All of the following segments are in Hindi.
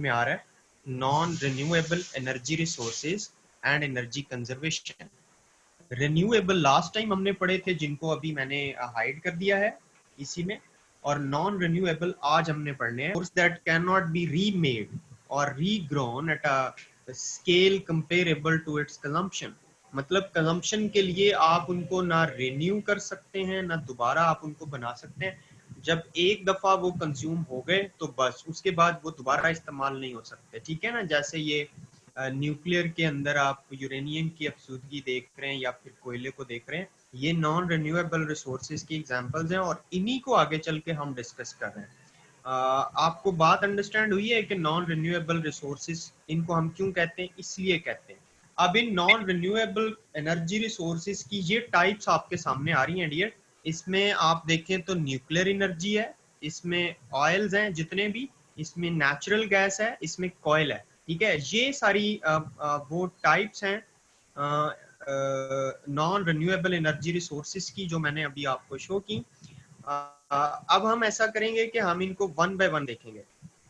में आ रहा है non renewable energy resources and energy conservation. Renewable last time हमने पढ़े थे, जिनको अभी मैंने हाइड कर दिया है इसी में, और नॉन रिन्यूएबल आज हमने पढ़ने हैं। That can not be remade or regrown at a scale comparable to its consumption. मतलब कंजम्पशन के लिए आप उनको ना रिन्यू कर सकते हैं, ना दोबारा आप उनको बना सकते हैं। जब एक दफा वो कंज्यूम हो गए तो बस उसके बाद वो दोबारा इस्तेमाल नहीं हो सकते, ठीक है ना। जैसे ये न्यूक्लियर के अंदर आप यूरेनियम की अफसुदगी देख रहे हैं या फिर कोयले को देख रहे हैं, ये नॉन रिन्यूएबल रिसोर्सेज की एग्जांपल्स हैं और इन्हीं को आगे चल के हम डिस्कस कर रहे हैं। आपको बात अंडरस्टैंड हुई है कि नॉन रिन्यूएबल रिसोर्सेज इनको हम क्यों कहते हैं, इसलिए कहते हैं। अब in non renewable energy resources की ये टाइप्स आपके सामने आ रही हैं डियर। इसमें आप देखें तो न्यूक्लियर एनर्जी है, इसमें ऑयल्स हैं जितने भी, इसमें नेचुरल गैस है, इसमें कॉयल है, ठीक है। ये सारी वो टाइप्स हैं नॉन रिन्यूएबल एनर्जी रिसोर्सेज की, जो मैंने अभी आपको शो की। अब हम ऐसा करेंगे कि हम इनको वन बाय वन देखेंगे।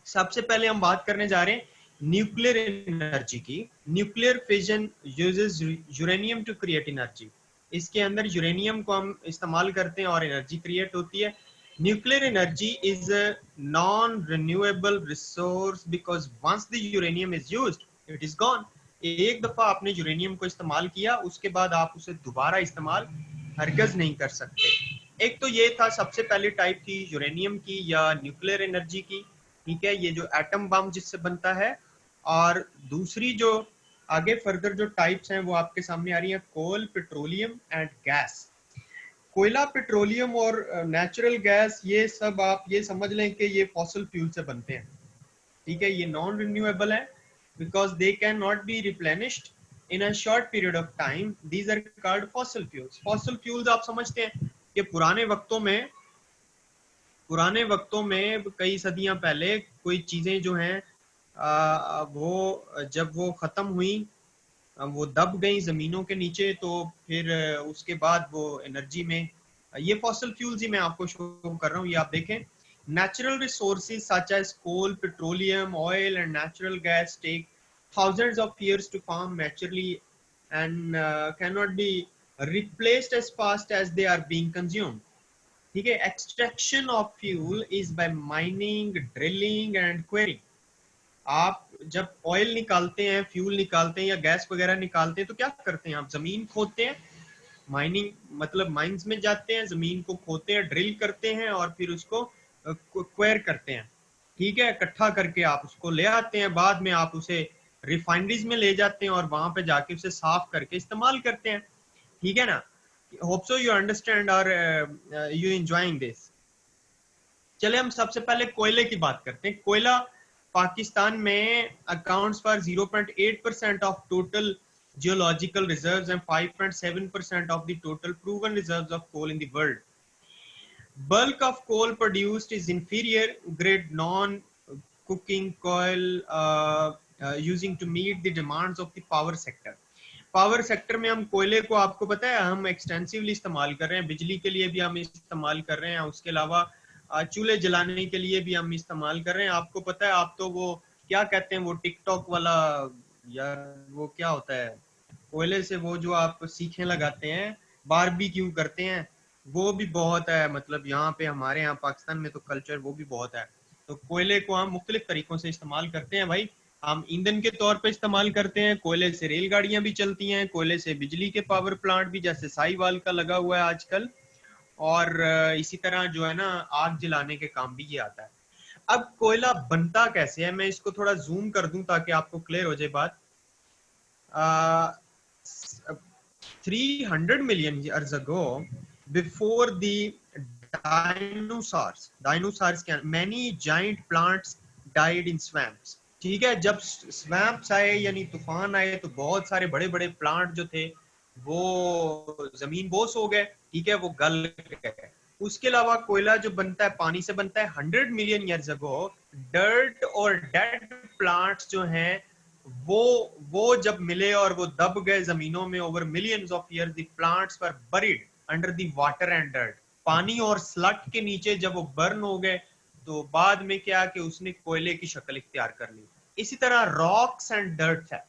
सबसे पहले हम बात करने जा रहे हैं न्यूक्लियर एनर्जी की। Nuclear fission uses uranium two create energy. इसके अंदर यूरेनियम को हम इस्तेमाल करते हैं और एनर्जी क्रिएट होती है। Nuclear energy is a non renewable resource because once the uranium is used it is gone. एक दफा आपने यूरेनियम को इस्तेमाल किया, उसके बाद आप उसे दोबारा इस्तेमाल हरगिज नहीं कर सकते। एक तो ये था, सबसे पहली टाइप थी यूरेनियम की या न्यूक्लियर एनर्जी की, ठीक है, ये जो एटम बम जिससे बनता है। और दूसरी जो आगे फर्दर जो टाइप्स हैं वो आपके सामने आ रही हैं, कोल, पेट्रोलियम एंड गैस। कोयला, पेट्रोलियम और नेचुरल गैस, ये सब आप ये समझ लें कि ये फॉसिल फ्यूल से बनते हैं, ठीक है। ये नॉन रिन्यूएबल है because they can not be replenished in a short period of time. These are called fossil fuels. Fossil fuels आप समझते हैं कि पुराने वक्तों में कई सदियां पहले कोई चीजें जो हैं वो जब वो खत्म हुई, वो दब गई जमीनों के नीचे, तो फिर उसके बाद वो एनर्जी में, ये फॉसिल फ्यूल्स ही मैं आपको शो कर रहा हूँ, ये आप देखें। Natural resources such as coal, petroleum, oil and natural gas take thousands of years to form naturally and cannot be replaced as fast as they are being consumed, ठीक है। Extraction of fuel is by mining, drilling and quarrying. आप जब ऑयल निकालते हैं, फ्यूल निकालते हैं या गैस वगैरह निकालते हैं तो क्या करते हैं, आप जमीन खोदते हैं। माइनिंग मतलब माइंस में जाते हैं, जमीन को खोदते हैं, ड्रिल करते हैं और फिर उसको क्वेर करते हैं, ठीक है। इकट्ठा करके आप उसको ले आते हैं, बाद में आप उसे रिफाइनरीज में ले जाते हैं और वहां पे जाके उसे साफ करके इस्तेमाल करते हैं, ठीक है ना। होप सो यू अंडरस्टैंड और यू एंजॉयिंग दिस। चले हम सबसे पहले कोयले की बात करते हैं। कोयला पाकिस्तान में accounts for 0.8% of total geological reserves and 5.7% of the total proven reserves of coal in the world. Bulk of coal produced is inferior grade non-cooking coal using to meet the demands of the power sector. Power sector में हम कोयले को, आपको पता है, हम एक्सटेंसिवली इस्तेमाल कर रहे हैं, बिजली के लिए भी हम इस्तेमाल कर रहे हैं, उसके अलावा चूल्हे जलाने के लिए भी हम इस्तेमाल कर रहे हैं। आपको पता है, आप तो वो क्या कहते हैं, वो टिकटॉक वाला, यार वो क्या होता है, कोयले से वो जो आप सीखें लगाते हैं, बारबेक्यू करते हैं, वो भी बहुत है। मतलब यहाँ पे हमारे यहाँ पाकिस्तान में तो कल्चर वो भी बहुत है। तो कोयले को हम मुख्तलिफ तरीकों से इस्तेमाल करते हैं भाई। हम ईंधन के तौर पे इस्तेमाल करते हैं, कोयले से रेलगाड़ियां भी चलती हैं, कोयले से बिजली के पावर प्लांट भी, जैसे साहिवाल का लगा हुआ है आजकल, और इसी तरह जो है ना आग जलाने के काम भी ये आता है। अब कोयला बनता कैसे है, मैं इसको थोड़ा जूम कर दूं ताकि आपको क्लियर हो जाए बात। 300 million years ago, before the dinosaurs can many giant plants died in swamps, ठीक है। जब स्वैम्प्स आए यानी तूफान आए तो बहुत सारे बड़े बड़े प्लांट जो थे वो जमीन बोस हो गए, ठीक है, वो गल गए। उसके अलावा कोयला जो बनता है पानी से बनता है। 100 मिलियन ईयर्स अगो डर्ट और डेड प्लांट्स जो हैं वो जब मिले और वो दब गए जमीनों में, over millions of years the plants were buried under the water and dirt. पानी और स्लट के नीचे जब वो बर्न हो गए तो बाद में क्या कि उसने कोयले की शक्ल इख्तियार कर ली। इसी तरह रॉक्स एंड डर्ट है,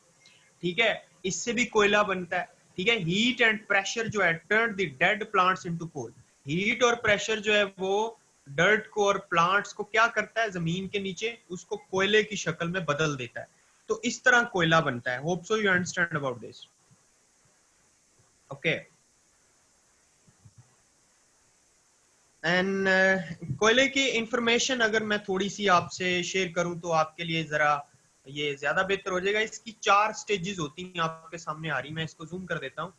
ठीक है, इससे भी कोयला बनता है, ठीक है। हीट एंड प्रेशर जो है turn the dead plants into coal, heat और प्रेशर जो है वो डर्ट को और प्लांट्स को क्या करता है, जमीन के नीचे उसको कोयले की शक्ल में बदल देता है। तो इस तरह कोयला बनता है। Hope so you understand about this. Okay, and कोयले की इंफॉर्मेशन अगर मैं थोड़ी सी आपसे शेयर करूं तो आपके लिए जरा ये ज्यादा बेहतर हो जाएगा। इसकी 4 स्टेजेस होती हैं, आपके सामने आ रही, मैं इसको जूम कर देता हूँ।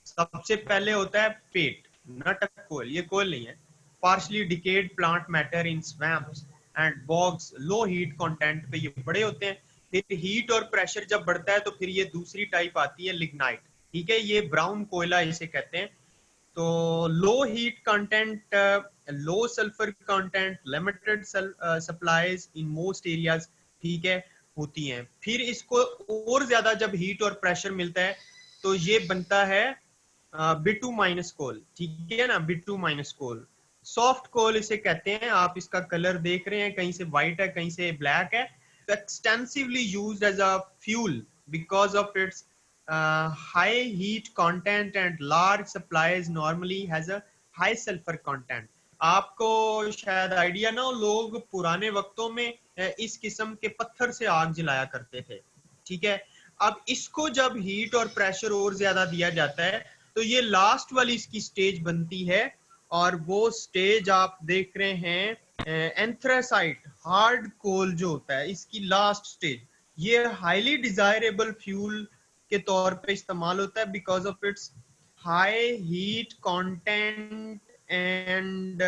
सबसे पहले होता है पेट, नॉट अ कोयल, ये कोयल नहीं है। Partially decade plant matter in swamps and बॉग्स, low heat content पे ये बड़े होते हैं। फिर हीट और प्रेशर जब बढ़ता है तो फिर ये दूसरी टाइप आती है लिग्नाइट, ठीक है, ये ब्राउन कोयला इसे कहते हैं। तो low heat content, low sulphur content, limited supplies in most areas, ठीक है, होती हैं। फिर इसको और ज्यादा जब हीट और प्रेशर मिलता है तो ये बनता है बिटू माइनस कोल, ठीक है ना, बिटू माइनस कोल। सॉफ्ट कोल इसे कहते हैं। आप इसका कलर देख रहे हैं, कहीं से व्हाइट है कहीं से ब्लैक है। तो extensively used as a fuel because of its high heat content and large supplies normally has a high sulfur content। आपको शायद आइडिया ना हो, लोग पुराने वक्तों में इस किस्म के पत्थर से आग जलाया करते थे, ठीक है। अब इसको जब हीट और प्रेशर और ज्यादा दिया जाता है तो ये लास्ट वाली इसकी स्टेज बनती है, और वो स्टेज आप देख रहे हैं एंथ्रासाइट हार्ड कोल जो होता है, इसकी लास्ट स्टेज। ये हाईली डिजायरेबल फ्यूल के तौर पे इस्तेमाल होता है because of its high heat content and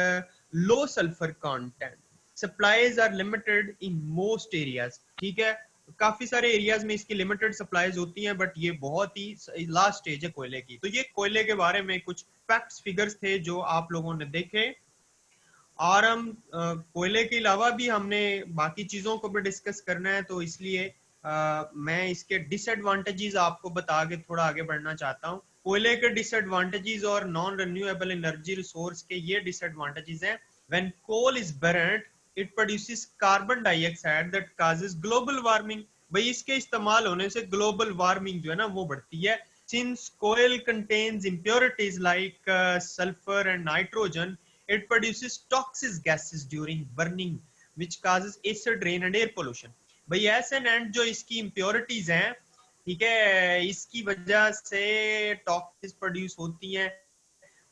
low sulphur content. Supplies are limited in most areas, ठीक है, काफी सारे एरियाज में इसकी लिमिटेड सप्लाईज होती हैं, बट ये बहुत ही लास्ट स्टेज है कोयले की। तो ये कोयले के बारे में कुछ फैक्ट्स फिगर्स थे जो आप लोगों ने देखे। और हम कोयले के अलावा भी हमने बाकी चीजों को भी डिस्कस करना है, तो इसलिए मैं इसके डिसएडवांटेजेस आपको बता के थोड़ा आगे बढ़ना चाहता हूँ। कोयले के डिसएडवांटेजेस और नॉन रिन्यूएबल एनर्जी रिसोर्स के ये डिसएडवांटेजेस हैं। When coal is burned it produces carbon dioxide that causes global warming. भाई इसके इस्तेमाल होने से ग्लोबल वार्मिंग जो है ना वो बढ़ती है। Since coal contains impurities like sulphur and nitrogen, it produces toxic gases during burning which causes acid rain and air pollution। भाई एस एन एंड जो इसकी इम्प्योरिटीज हैं, ठीक है, इसकी वजह से टॉक्सिस प्रोड्यूस होती हैं,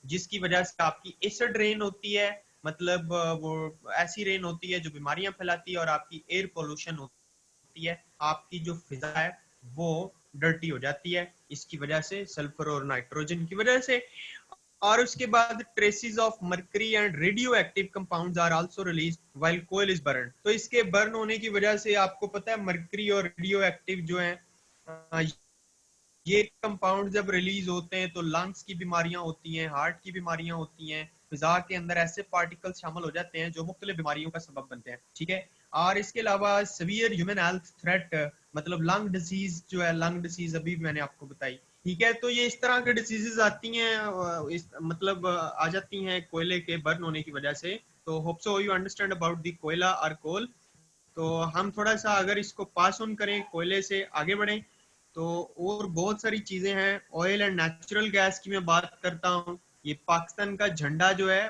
जिसकी वजह से आपकी एसिड रेन होती है, मतलब वो ऐसी रेन होती है जो बीमारियां फैलाती है, और आपकी एयर पोल्यूशन होती है, आपकी जो फिजा है वो डर्टी हो जाती है इसकी वजह से, सल्फर और नाइट्रोजन की वजह से। और उसके बाद traces of mercury and radio active compounds are also release while coal is burn. तो इसके बर्न होने की वजह से आपको पता है मर्करी और रेडियो एक्टिव जो है ये कंपाउंड जब रिलीज होते हैं तो लंग्स की बीमारियां होती हैं, हार्ट की बीमारियां होती हैं, फिजा के अंदर ऐसे पार्टिकल्स शामिल हो जाते हैं जो मुख्तलिफ बीमारियों का सबब बनते हैं, ठीक है। और इसके अलावा सीवियर ह्यूमन हेल्थ थ्रेट, मतलब लंग डिसीज जो है, लंग डिसीज अभी मैंने आपको बताई, ठीक है। तो ये इस तरह के डिसीजेस आती हैं, मतलब आ जाती हैं कोयले के बर्न होने की वजह से। तो hope so you understand about the कोयला और कोल। तो हम थोड़ा सा अगर इसको पास ऑन करें, कोयले से आगे बढ़ें, तो और बहुत सारी चीजें हैं। ऑयल एंड नेचुरल गैस की मैं बात करता हूँ। ये पाकिस्तान का झंडा जो है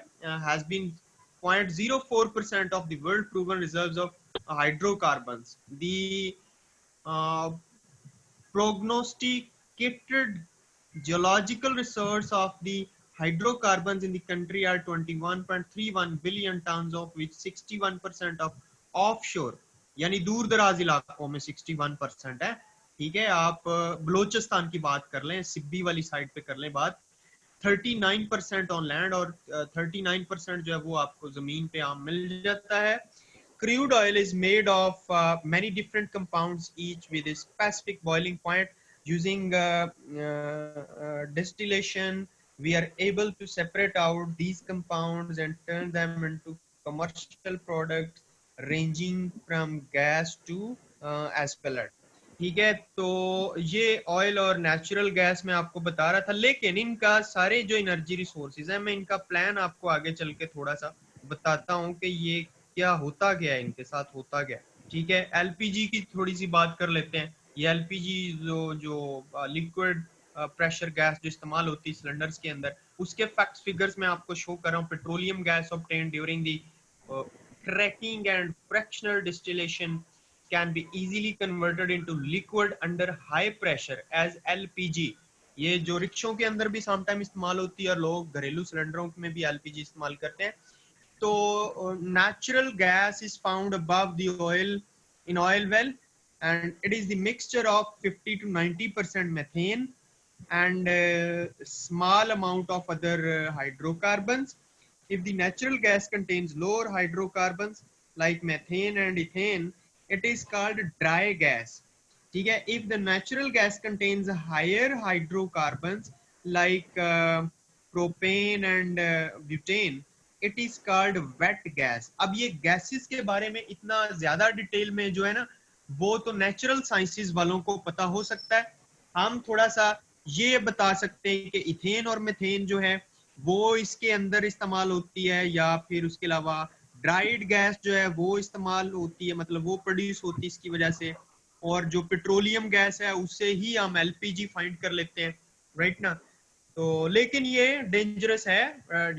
has been 0.04% of the world proven reserves of hydrocarbons। The prognosticated geological reserves of the hydrocarbons in the country are 21.31 billion tons, of which 61% of offshore, यानी दूर दराज इलाकों में 61% है, ठीक है। आप बलोचिस्तान की बात कर लें, सिब्बी वाली साइड पे कर लें बात, 39% ऑन लैंड, और 39% जो है वो आपको जमीन पे आम मिल जाता है। Crude oil is made of many different compounds, each with a specific boiling point. Using distillation, we are able to separate out these compounds and turn them into commercial products ranging from gas to as pellet, ठीक है। तो ये ऑयल और नेचुरल गैस मैं आपको बता रहा था, लेकिन इनका सारे जो एनर्जी रिसोर्सेज है, मैं इनका प्लान आपको आगे चल के थोड़ा सा बताता हूँ कि ये क्या होता गया, इनके साथ होता गया। ठीक है, एलपीजी की थोड़ी सी बात कर लेते हैं। ये एलपीजी जो जो लिक्विड प्रेशर गैस जो इस्तेमाल होती है सिलेंडर्स के अंदर, उसके फैक्ट्स फिगर्स मैं आपको शो कर रहा हूँ। Petroleum gas obtained during the cracking and fractional distillation can be easily converted into liquid under high pressure as LPG। ये जो रिक्शों के अंदर भी समटाइम इस्तेमाल होती है और लोग घरेलू सिलेंडरों में भी एलपीजी इस्तेमाल करते हैं। तो natural gas is found above the oil in oil well, and it is the mixture of 50 to 90% methane and small amount of other hydrocarbons. If the natural gas contains lower hydrocarbons like methane and ethane, it is called dry gas. ठीक है, if the natural gas contains higher hydrocarbons like propane and butane, it is called wet gas. अब ये गैसेस के बारे में इतना ज्यादा डिटेल में जो है ना, वो तो नेचुरल साइंसेस वालों को पता हो सकता है। हम थोड़ा सा ये बता सकते हैं कि इथेन और मेथेन जो है वो इसके अंदर इस्तेमाल होती है, या फिर उसके अलावा ड्राइड गैस जो है वो इस्तेमाल होती है, मतलब वो प्रोड्यूस होती है इसकी वजह से। और जो पेट्रोलियम गैस है उससे ही हम एलपीजी फाइंड कर लेते हैं, राइट ना। तो लेकिन ये डेंजरस है,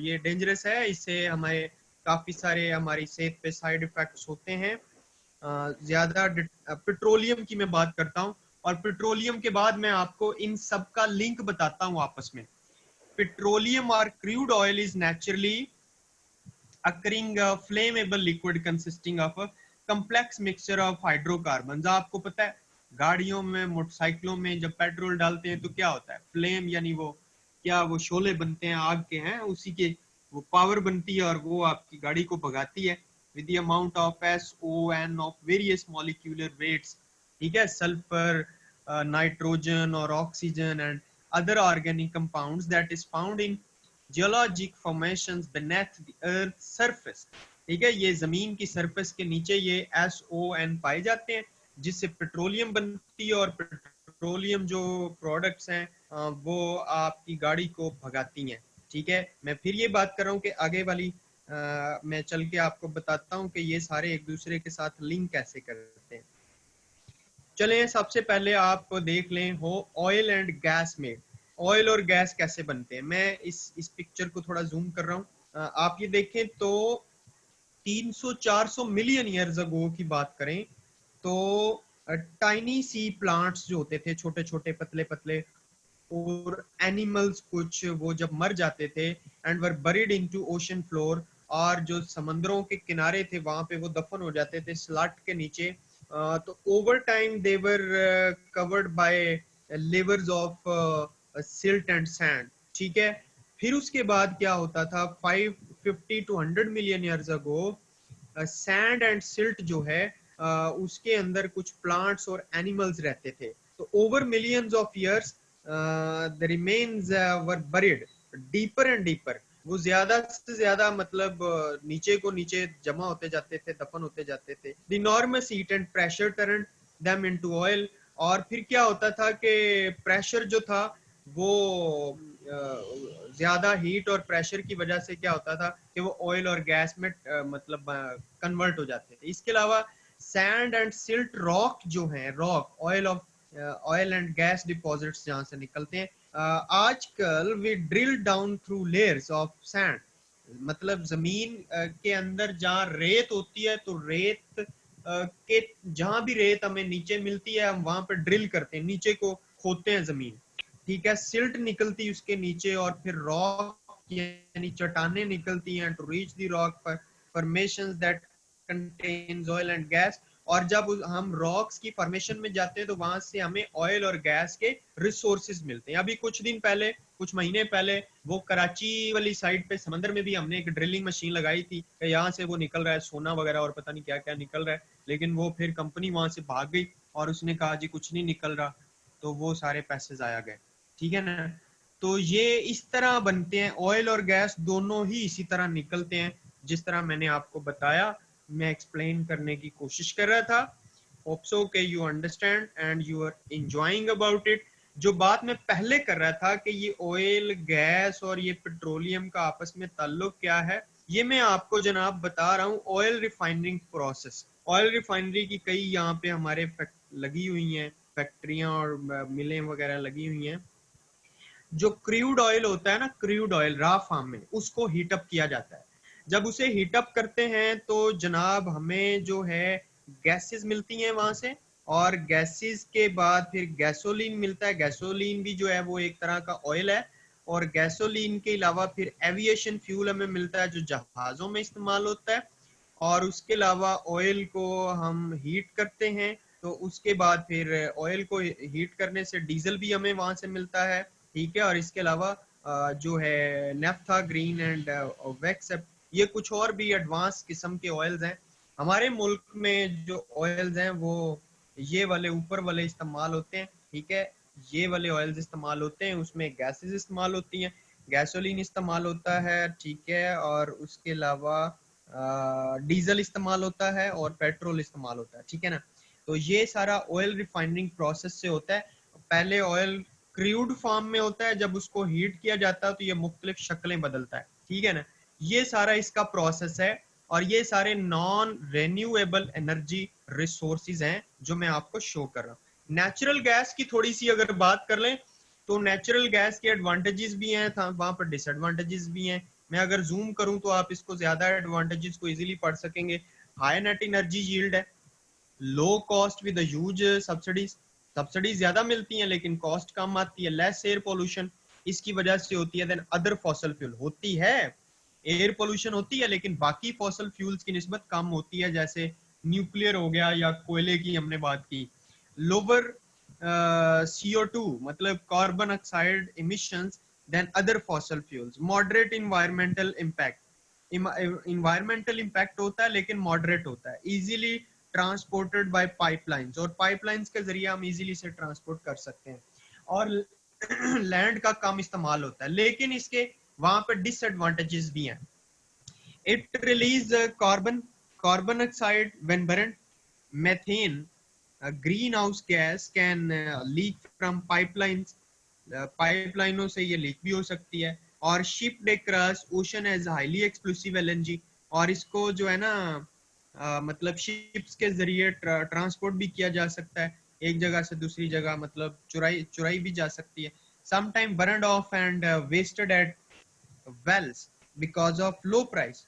ये डेंजरस है, इससे हमारे काफी सारे हमारी सेहत पे साइड इफेक्ट्स होते हैं। ज्यादा पेट्रोलियम की मैं बात करता हूँ, और पेट्रोलियम के बाद मैं आपको इन सब का लिंक बताता हूँ आपस में। पेट्रोलियम और crude oil is naturally occurring flammable liquid consisting of a complex mixture of hydrocarbons। आपको पता है गाड़ियों में मोटरसाइकिलों में जब पेट्रोल डालते हैं तो क्या होता है, फ्लेम, यानी वो क्या वो शोले बनते हैं आग के, हैं उसी के वो पावर बनती है और वो आपकी गाड़ी को भगाती है with the amount of SON of various molecular weights। ठीक है, सल्फर, नाइट्रोजन और oxygen and other organic compounds that is found in geologic formations beneath the earth surface। ठीक है, ये जमीन की सरफेस के नीचे ये SON पाए जाते हैं, जिससे पेट्रोलियम बनती है। और पेट्रोलियम जो प्रोडक्ट्स हैं वो आपकी गाड़ी को भगाती हैं। ठीक है, मैं फिर ये बात कर रहा हूँ कि आगे वाली मैं चल के आपको बताता हूँ कि ये सारे एक दूसरे के साथ लिंक कैसे करते हैं। चलें, सबसे पहले आप देख लें हो ऑयल एंड गैस में ऑयल और गैस कैसे बनते हैं। मैं इस पिक्चर को थोड़ा जूम कर रहा हूँ। आप ये देखें तो 300-400 मिलियन ईयर्स अगो की बात करें तो टाइनी सी प्लांट्स जो होते थे, छोटे छोटे पतले पतले, और एनिमल्स कुछ, वो जब मर जाते थे and were buried into ocean floor, और जो समंदरों के किनारे थे वहां पे वो दफन हो जाते थे स्लट के नीचे। तो over time they were covered by levers of silt and sand. ठीक है, फिर उसके बाद क्या होता था, 550 to 100 million years ago sand and silt जो है उसके अंदर कुछ प्लांट्स और एनिमल्स रहते थे। तो over millions of years the remains were buried deeper and deeper. वो ज्यादा से ज्यादा मतलब नीचे को नीचे जमा होते जाते थे, दफन होते जाते थे। The enormous heat and pressure turned them into oil. और फिर क्या होता था कि प्रेशर जो था वो ज्यादा हीट और प्रेशर की वजह से क्या होता था कि वो ऑयल और गैस में मतलब कन्वर्ट हो जाते थे। इसके अलावा सैंड एंड सिल्ट रॉक जो है, rock oil and gas deposits जहां से निकलते हैं। आजकल we drill down through layers of sand, मतलब जमीन के अंदर जहाँ रेत होती है तो रेत के जहां भी रेत हमें नीचे मिलती है हम वहां पर ड्रिल करते हैं, नीचे को खोदते हैं जमीन। ठीक है, सिल्ट निकलती उसके नीचे, और फिर रॉक यानी चट्टाने निकलती हैं to reach the rock formations that contains oil and gas. और जब हम रॉक्स की फॉर्मेशन में जाते हैं तो वहां से हमें ऑयल और गैस के रिसोर्सेज मिलते हैं। अभी कुछ दिन पहले, कुछ महीने पहले, वो कराची वाली साइड पे समंदर में भी हमने एक ड्रिलिंग मशीन लगाई थी कि यहाँ से वो निकल रहा है सोना वगैरह और पता नहीं क्या क्या निकल रहा है, लेकिन वो फिर कंपनी वहां से भाग गई और उसने कहा जी कुछ नहीं निकल रहा, तो वो सारे पैसे जाया गए। ठीक है ना, तो ये इस तरह बनते हैं, ऑयल और गैस दोनों ही इसी तरह निकलते हैं जिस तरह मैंने आपको बताया, मैं एक्सप्लेन करने की कोशिश कर रहा था। होप सो के you understand and you are enjoying about it. जो बात मैं पहले कर रहा था कि ये ऑयल गैस और ये पेट्रोलियम का आपस में ताल्लुक क्या है, ये मैं आपको जनाब बता रहा हूँ oil refining process. Oil refinery की कई यहाँ पे हमारे लगी हुई हैं, फैक्ट्रियां और मिलें वगैरह लगी हुई हैं। जो क्रूड ऑयल होता है ना, क्रूड ऑयल रॉ फार्म में उसको हीटअप किया जाता है। जब उसे हीटअप करते हैं तो जनाब हमें जो है गैसेस मिलती हैं वहां से, और गैसेस के बाद फिर गैसोलीन मिलता है। गैसोलीन भी जो है वो एक तरह का ऑयल है। और गैसोलीन के अलावा फिर एविएशन फ्यूल हमें मिलता है जो जहाजों में इस्तेमाल होता है। और उसके अलावा ऑयल को हम हीट करते हैं, तो उसके बाद फिर ऑयल को हीट करने से डीजल भी हमें वहां से मिलता है। ठीक है, और इसके अलावा जो है नेफ्था, ग्रीन एंड वैक्स, ये कुछ और भी एडवांस किस्म के ऑयल्स हैं। हमारे मुल्क में जो ऑयल्स हैं वो ये वाले ऊपर वाले इस्तेमाल होते हैं। ठीक है, ये वाले ऑयल्स इस्तेमाल होते हैं, उसमें गैसेस इस्तेमाल होती हैं, गैसोलीन इस्तेमाल होता है। ठीक है, और उसके अलावा डीजल इस्तेमाल होता है और पेट्रोल इस्तेमाल होता है। ठीक है ना, तो ये सारा ऑयल रिफाइनिंग प्रोसेस से होता है। पहले ऑयल क्रूड फॉर्म में होता है, जब उसको हीट किया जाता है तो ये मुख्तलिफ शक्लें बदलता है। ठीक है ना, ये सारा इसका प्रोसेस है। और ये सारे नॉन रेन्यूएबल एनर्जी रिसोर्सेज हैं जो मैं आपको शो कर रहा हूँ। नेचुरल गैस की थोड़ी सी अगर बात कर लें तो नेचुरल गैस के एडवांटेजेस भी हैं, वहां पर डिसएडवांटेजेस भी हैं। मैं अगर जूम करूं तो आप इसको ज्यादा एडवांटेजेस को इजीली पढ़ सकेंगे। हाई नेट एनर्जी यील्ड है, low cost with huge subsidies, subsidies ज्यादा मिलती हैं लेकिन कॉस्ट कम आती है। लेस एयर पोल्यूशन इसकी वजह से होती है देन अदर फॉसल फ्यूल। होती है एयर पोल्यूशन होती है लेकिन बाकी फॉसल फ्यूल्स की निस्बत कम होती है, जैसे न्यूक्लियर हो गया या कोयले की हमने बात की। लोअर CO2 मतलब carbon oxide emissions than other fossil fuels. Moderate environmental impact, environmental impact होता है लेकिन मॉडरेट होता है। इजीली ट्रांसपोर्टेड बाय पाइपलाइंस, और पाइपलाइंस के जरिए हम इजीली से ट्रांसपोर्ट कर सकते हैं। और लैंड का कम इस्तेमाल होता है, लेकिन इसके वहां पर डिसएडवांटेजेस भी हैं। It release carbon oxide when burn, methane, greenhouse gas can leak from pipelines, पाइपलाइनों से ये लीक भी हो सकती है। और ship they cross ocean as highly explosive LNG, और इसको जो है ना मतलब शिप्स के जरिए ट्रांसपोर्ट भी किया जा सकता है एक जगह से दूसरी जगह, मतलब चुराई चुराई भी जा सकती है। Sometime burned off and wasted at wells because of low price.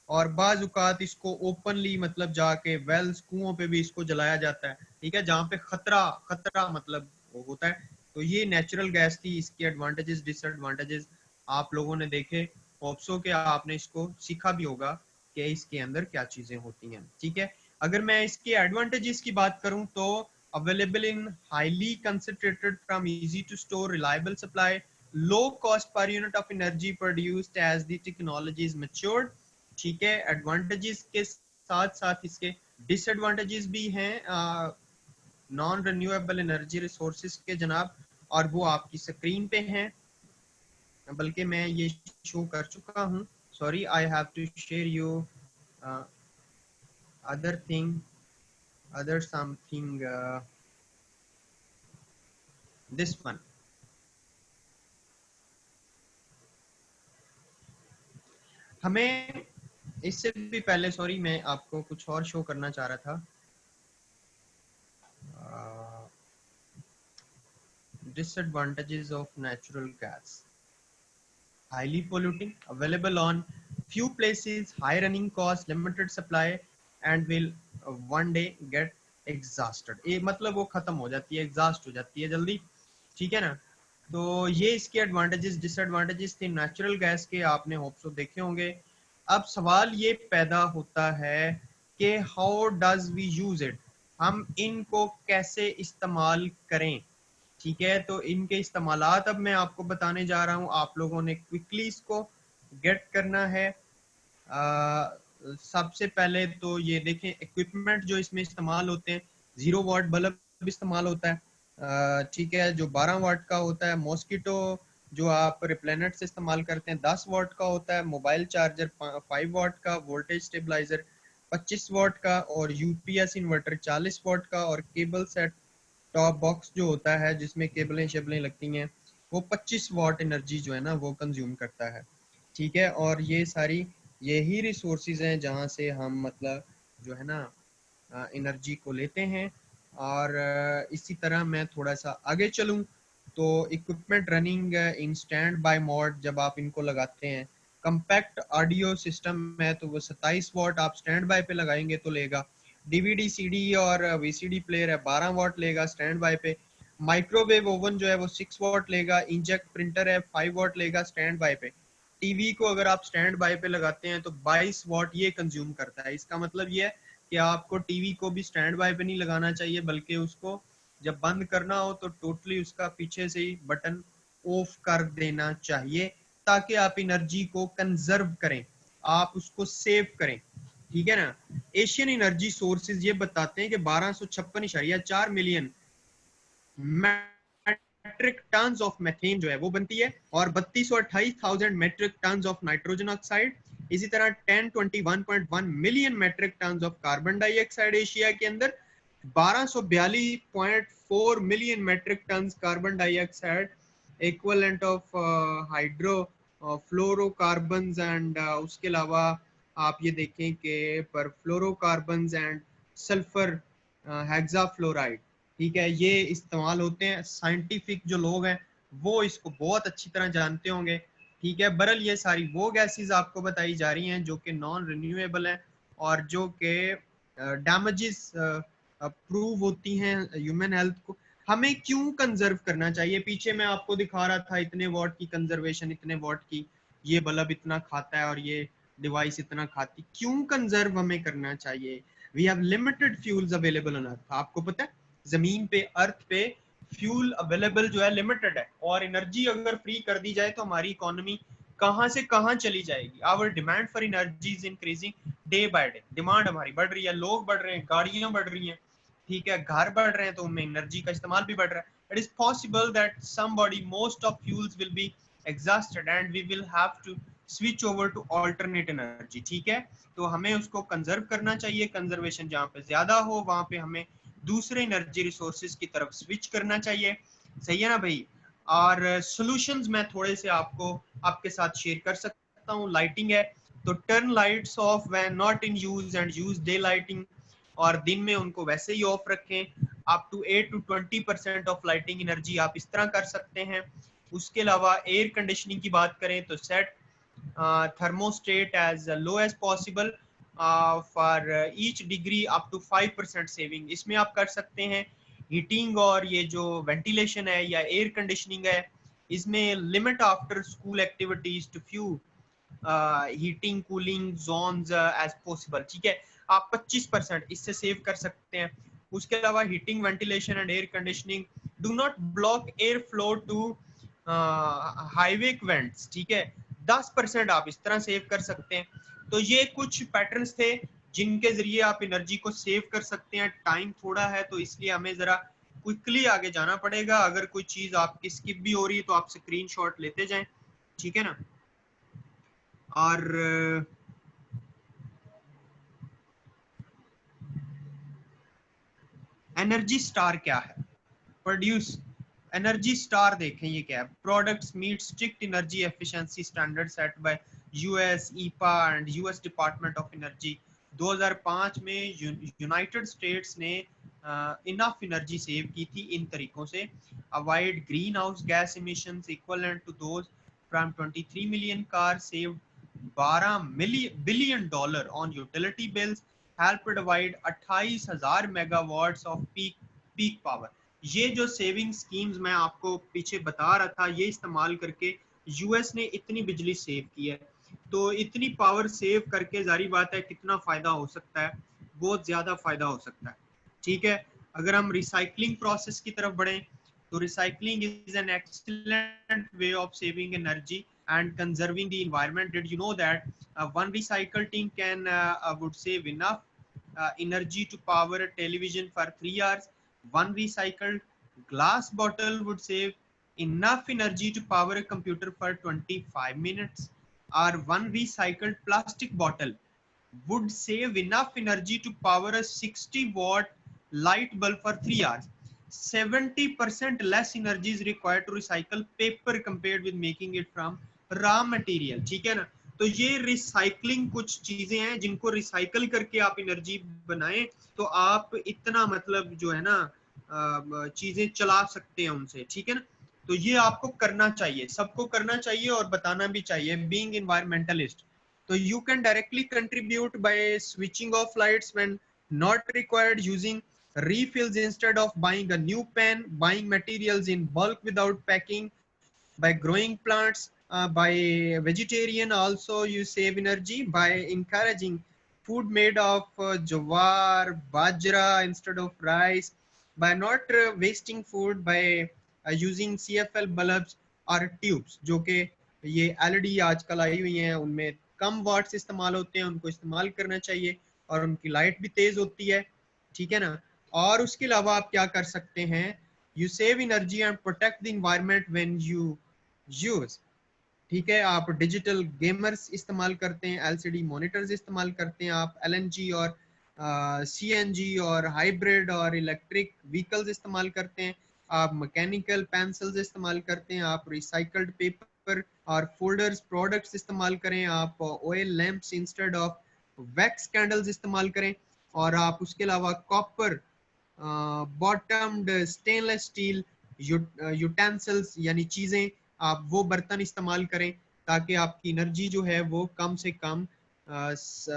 और बाज उकात इसको ओपनली मतलब जाके वेल्स, कुओं पे भी इसको जलाया जाता है। ठीक है, जहाँ पे खतरा खतरा मतलब वो होता है। तो ये नेचुरल गैस थी, इसके एडवांटेजेस डिसएडवांटेजेस आप लोगों ने देखे। होप्सो के आपने इसको सीखा भी होगा कि इसके अंदर क्या चीजें होती हैं। ठीक है, अगर मैं इसके एडवांटेजेस की बात करूं तो available in highly concentrated from easy to store reliable supply, low cost per unit of energy produced as the technology is matured। ठीक है, एडवांटेजेस के साथ साथ इसके डिसएडवांटेजेस भी हैं नॉन रिन्यूएबल एनर्जी रिसोर्सेज के जनाब, और वो आपकी स्क्रीन पे हैं, बल्कि मैं ये शो कर चुका हूँ। Sorry, I have to share you other thing, other something, this one. हमें इससे भी पहले, सॉरी, मैं आपको कुछ और शो करना चाह रहा था। Disadvantages of natural gas: highly polluting, available on few places, high running cost, limited supply, and will one day get exhausted। ये मतलब वो खत्म हो जाती है, एग्जॉस्ट हो जाती है जल्दी। ठीक है ना, तो ये इसके एडवांटेजेस डिसएडवांटेजेस थे नेचुरल गैस के, आपने होप सो देखे होंगे। अब सवाल ये पैदा होता है कि how does we use it, हम इनको कैसे इस्तेमाल करें। ठीक है, तो इनके इस्तेमालात अब मैं आपको बताने जा रहा हूँ, आप लोगों ने क्विकली इसको गेट करना है। सबसे पहले तो ये देखें इक्विपमेंट जो इसमें इस्तेमाल होते हैं। 0 वाट बल्ब इस्तेमाल होता है, ठीक है, जो 12 वाट का होता है। मॉस्किटो जो आप रिप्लेनेट से इस्तेमाल करते हैं 10 वाट का होता है। मोबाइल चार्जर 5 वाट का, वोल्टेज स्टेबलाइजर 25 वाट का, और यूपीएस इन्वर्टर 40 वाट का, और केबल सेट टॉप बॉक्स जो होता है जिसमें केबलें शेबलें लगती हैं वो 25 वाट एनर्जी जो है ना वो कंज्यूम करता है। ठीक है, और ये सारी यही रिसोर्सेज हैं जहाँ से हम मतलब जो है ना एनर्जी को लेते हैं। और इसी तरह मैं थोड़ा सा आगे चलूं तो equipment running in stand by mode, जब आप इनको लगाते हैं, कंपैक्ट ऑडियो सिस्टम है तो वो 27 वॉट आप स्टैंड बाय पे लगाएंगे तो लेगा। डीवीडी सीडी और वीसीडी प्लेयर है 12 वॉट लेगा स्टैंड बाय पे। माइक्रोवेव ओवन जो है वो 6 वॉट लेगा। इंजेक्ट प्रिंटर है 5 वॉट लेगा स्टैंड बाय पे। टीवी को अगर आप स्टैंड बाय पे लगाते हैं तो 22 वॉट ये कंज्यूम करता है। इसका मतलब ये है कि आपको टीवी को भी स्टैंड बाय पे नहीं लगाना चाहिए, बल्कि उसको जब बंद करना हो तो टोटली उसका पीछे से ही बटन ऑफ कर देना चाहिए, ताकि आप एनर्जी को कंजर्व करें, आप उसको सेव करें। ठीक है ना। एशियन एनर्जी सोर्सेज ये बताते हैं कि 1256.4 million metric tons of methane जो है वो बनती है, और 32,28,000 metric tons of nitrogen oxide. इसी तरह 1021.1 million metric tons of carbon dioxide Asia के अंदर। 1242.4 million metric tons carbon dioxide equivalent of hydro fluorocarbon and उसके अलावा आप ये देखें कि पर फ्लोरोकार्बन एंड सल्फर हेक्साफ्लोराइड, ठीक है, ये इस्तेमाल होते हैं। साइंटिफिक जो लोग हैं वो इसको बहुत अच्छी तरह जानते होंगे। ठीक है, बरल ये सारी वो गैसेस आपको बताई जा रही हैं जो कि नॉन रिन्यूएबल हैं और जो कि डैमेजेस प्रूव होती हैं ह्यूमन हेल्थ को। हमें क्यों कंजर्व करना चाहिए? पीछे मैं आपको दिखा रहा था इतने वॉट की कंजर्वेशन, इतने वॉट की, ये बल्ब इतना खाता है और ये डिवाइस इतना खाती। क्यों कंजर्व हमें करना चाहिए? We have limited fuels available on earth. आपको पता है जमीन पे, अर्थ पे फ्यूल अवेलेबल जो है लिमिटेड है, और एनर्जी अगर फ्री कर दी जाए तो हमारी इकोनॉमी कहां से कहां चली जाएगी। Our demand for energy is increasing day by day. Demand हमारी बढ़ रही है, लोग बढ़ रहे हैं, गाड़ियां बढ़ रही हैं, ठीक है, घर बढ़ रहे हैं, तो उनमें एनर्जी का इस्तेमाल भी बढ़ रहा है। It is possible that somebody most of fuels will be exhausted and we will have to switch over to alternate energy. ठीक है, तो हमें उसको कंजर्व करना चाहिए। कंजर्वेशन जहाँ पे ज्यादा हो वहां पे हमें दूसरे एनर्जी रिसोर्सेज की तरफ स्विच करना चाहिए। सही है ना भाई। और सॉल्यूशंस मैं थोड़े से आपको आपके साथ शेयर कर सकता हूँ। लाइटिंग है तो turn lights off when not in use and use day lighting, और दिन में उनको वैसे ही ऑफ रखें। Up to 8 to 20% of lighting energy आप इस तरह कर सकते हैं। उसके अलावा एयर कंडीशनिंग की बात करें तो set thermostat as low as possible for each degree up to 5% saving इसमें आप कर सकते हैं। हीटिंग और ये जो वेंटिलेशन है या एयर कंडीशनिंग है, इसमें limit after school activities to few heating cooling zones as possible. ठीक है, आप 25% इससे सेव कर सकते हैं। उसके अलावा heating ventilation and air conditioning do not block air flow to highway vents. ठीक है, 10% आप इस तरह सेव कर सकते हैं। तो ये कुछ पैटर्न्स थे जिनके जरिए आप एनर्जी को सेव कर सकते हैं। टाइम थोड़ा है तो इसलिए हमें जरा क्विकली आगे जाना पड़ेगा। अगर कोई चीज आपकी स्किप भी हो रही है तो आप स्क्रीनशॉट लेते जाएं। ठीक है ना। और एनर्जी स्टार क्या है? प्रोड्यूस एनर्जी स्टार देखें ये क्या है। Products meet strict energy efficiency standard set by US EPA and US Department of Energy. 2005 में यूनाइटेड स्टेट्स ने इनफ एनर्जी सेव की थी इन तरीकों से। Avoid green house gas emissions equivalent to those from 23 million car saved 12 billion dollar on utility bills. Help divide 28,000 megawatts of peak power. ये जो सेविंग स्कीम्स मैं आपको पीछे बता रहा था, ये इस्तेमाल करके यूएस ने इतनी बिजली सेव की है। तो इतनी पावर सेव करके जारी बात है कितना फायदा हो सकता है, बहुत ज्यादा फायदा हो सकता है। ठीक है, अगर हम रिसाइकलिंग प्रोसेस की तरफ बढ़े तो recycling is an excellent way of saving energy and conserving the environment. Did you know that one recycled tin can would save enough energy to power a television for 3 hours? One recycled glass bottle would save enough energy to power a computer for 25 minutes. Or one recycled plastic bottle would save enough energy to power a 60-watt light bulb for 3 hours. 70% less energy is required to recycle paper compared with making it from raw material. ठीक है ना। तो ये रिसाइकलिंग कुछ चीजें हैं जिनको रिसाइकल करके आप एनर्जी बनाएं, तो आप इतना मतलब जो है ना चीजें चला सकते हैं उनसे, ठीक है ना। तो ये आपको करना चाहिए, सबको करना चाहिए और बताना भी चाहिए, बीइंग एनवायरमेंटलिस्ट। तो you can directly contribute by switching off lights when not required, using refills instead of buying a new pen, buying materials in bulk without packing, by growing plants, by vegetarian also you save energy, by encouraging food made of jowar, bajra instead of rice, by not wasting food, by using CFL bulbs or tubes, जो कि ये LED आजकल आई हुई हैं, उनमें कम वाट्स इस्तेमाल होते हैं, उनको इस्तेमाल करना चाहिए और उनकी लाइट भी तेज होती है, ठीक है ना। और उसके अलावा आप क्या कर सकते हैं, you save energy and protect the environment when you use, ठीक है। आप डिजिटल गेमर्स इस्तेमाल करते हैं, LCD मॉनिटर्स इस्तेमाल करते हैं, आप LNG और CNG और हाइब्रिड और इलेक्ट्रिक व्हीकल्स इस्तेमाल करते हैं, आप मैकेनिकल पेंसिल्स इस्तेमाल करते हैं, आप रिसाइकल्ड पेपर और फोल्डर्स प्रोडक्ट्स इस्तेमाल करें, आप oil lamps instead of wax candles इस्तेमाल करें, और आप उसके अलावा कॉपर बॉटम्ड स्टेनलेस स्टील यूटेंसिल्स यानी चीजें, आप वो बर्तन इस्तेमाल करें ताकि आपकी एनर्जी जो है वो कम से कम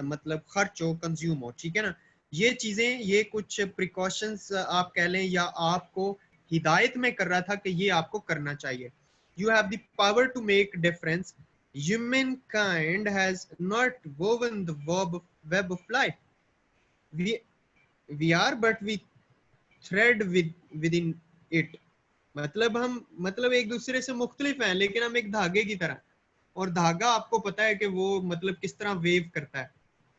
मतलब खर्च हो, कंज्यूम हो, ठीक है ना। ये चीजें, ये कुछ प्रिकॉशंस आप कह लें या आपको हिदायत में कर रहा था कि ये आपको करना चाहिए। You have the power to make difference, humankind has not woven the web of life, we we are but we thread with in it, मतलब हम मतलब एक दूसरे से मुख्तलिफ हैं लेकिन हम एक धागे की तरह, और धागा आपको पता है कि वो मतलब किस तरह वेव करता है,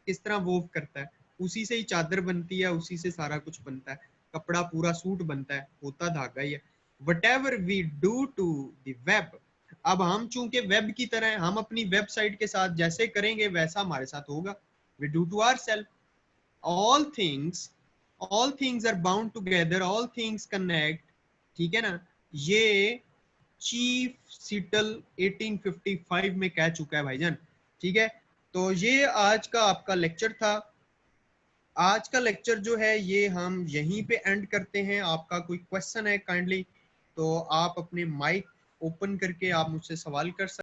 किस तरह वोव करता है, उसी से ही चादर बनती है, उसी से सारा कुछ बनता है, कपड़ा पूरा सूट बनता है, होता धागा ही है। Whatever we do to the web, अब हम चूंकि वेब की तरह, हम अपनी वेबसाइट के साथ जैसे करेंगे वैसा हमारे साथ होगा, we do to our self, all things all things are bound together, all things connect, ठीक है ना। ये चीफ सीटल 1855 में कह चुका है भाईजान, ठीक है। तो ये आज का आपका लेक्चर था, आज का लेक्चर जो है ये हम यहीं पे एंड करते हैं। आपका कोई क्वेश्चन है काइंडली तो आप अपने माइक ओपन करके आप मुझसे सवाल कर सकते